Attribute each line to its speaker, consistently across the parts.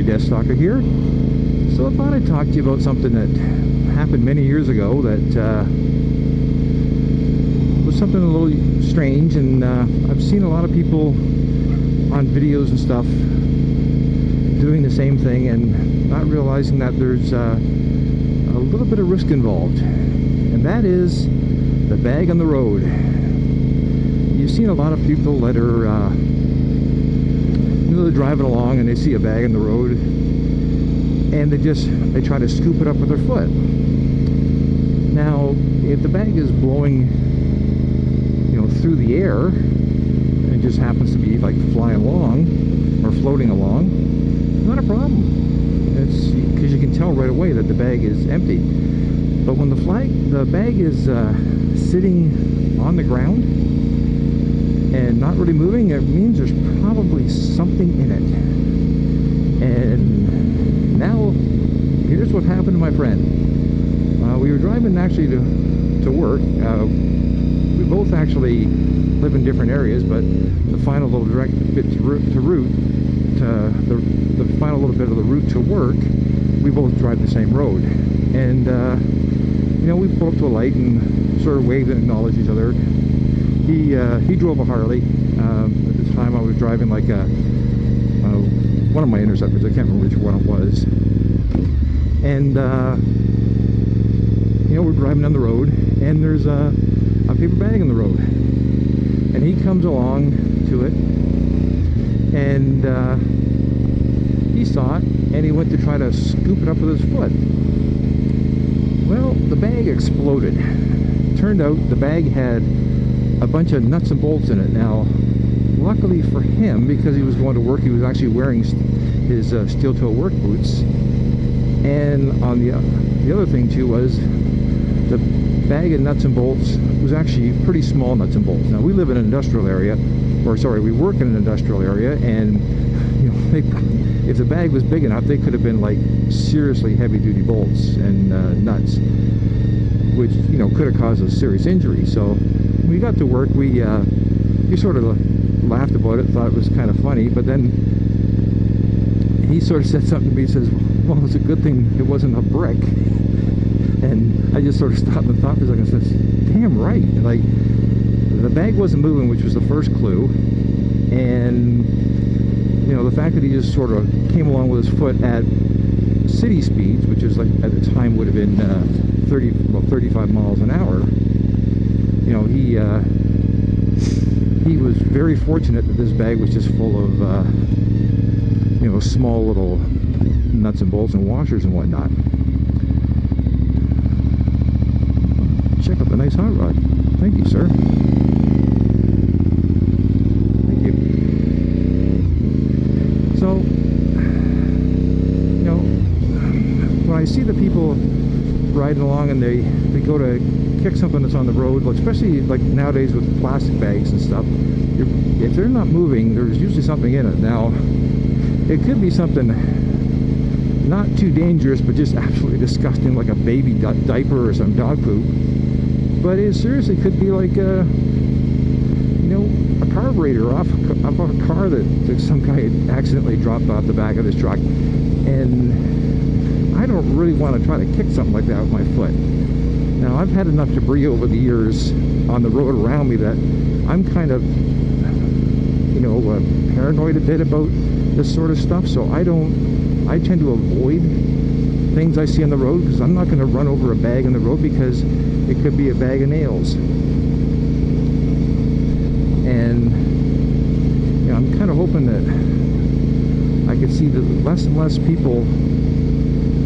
Speaker 1: DeathsStalker here. So I thought I'd talk to you about something that happened many years ago that was something a little strange, and I've seen a lot of people on videos and stuff doing the same thing and not realizing that there's a little bit of risk involved, and that is the bag on the road. You've seen a lot of people that are they're driving along and they see a bag in the road and they try to scoop it up with their foot. Now, if the bag is blowing, you know, through the air and just happens to be like flying along or floating along, not a problem. It's because you can tell right away that the bag is empty. But when the bag is sitting on the ground and not really moving, it means there's probably something in it. And now, here's what happened to my friend. We were driving actually to work. We both actually live in different areas, but the final little direct bit the final little bit of the route to work, we both drive the same road. And you know, we pulled up to a light and sort of waved and acknowledged each other. He drove a Harley. At the time I was driving like one of my Interceptors. I can't remember which one it was. And you know, we're driving down the road and there's a paper bag in the road. And he comes along to it and he saw it and he went to try to scoop it up with his foot. Well, the bag exploded. Turned out the bag had a bunch of nuts and bolts in it. Now, luckily for him, because he was going to work, he was actually wearing his steel-toe work boots. And on the other thing too was the bag of nuts and bolts was actually pretty small nuts and bolts. Now, we live in an industrial area, or sorry, we work in an industrial area, and you know, if the bag was big enough, they could have been like seriously heavy-duty bolts and nuts, which, you know, could have caused a serious injury. So when we got to work, we sort of laughed about it, thought it was kind of funny, but then he sort of said something to me. He says, well, it's a good thing it wasn't a brick. And I just sort of stopped and thought for a second and says, damn right. Like, the bag wasn't moving, which was the first clue. And you know, the fact that he just sort of came along with his foot at city speeds, which is like at the time would have been 35 miles an hour. You know, he was very fortunate that this bag was just full of you know, small little nuts and bolts and washers and whatnot. Check out the nice hot rod. Thank you, sir. Thank you. So, you know, when I see the people riding along and they go to kick something that's on the road, especially like nowadays with plastic bags and stuff, if they're not moving, there's usually something in it. Now, it could be something not too dangerous, but just absolutely disgusting, like a baby diaper or some dog poop. But it seriously could be like you know, a carburetor off a car that some guy had accidentally dropped off the back of his truck. And I don't really want to try to kick something like that with my foot. Now, I've had enough debris over the years on the road around me that I'm kind of, you know, paranoid a bit about this sort of stuff. So I tend to avoid things I see on the road, because I'm not going to run over a bag on the road, because it could be a bag of nails. And you know, I'm kind of hoping that I could see the less and less people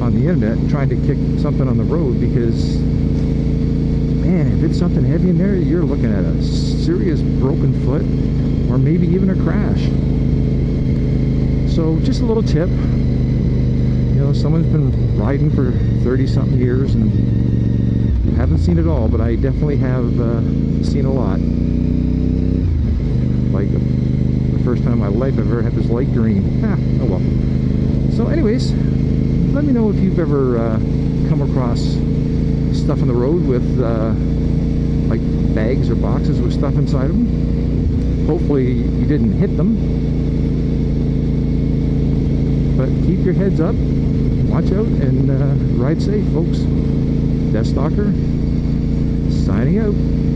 Speaker 1: on the internet trying to kick something on the road, because man, if it's something heavy in there, you're looking at a serious broken foot, or maybe even a crash. So just a little tip. You know, someone's been riding for 30-something years and haven't seen it all, but I definitely have seen a lot. Like the first time in my life I've ever had this light green. Oh well. So anyways, let me know if you've ever come across stuff on the road with like bags or boxes with stuff inside them. Hopefully you didn't hit them. But keep keep your heads up, watch out, and ride safe, folks. DeathsStalker signing out.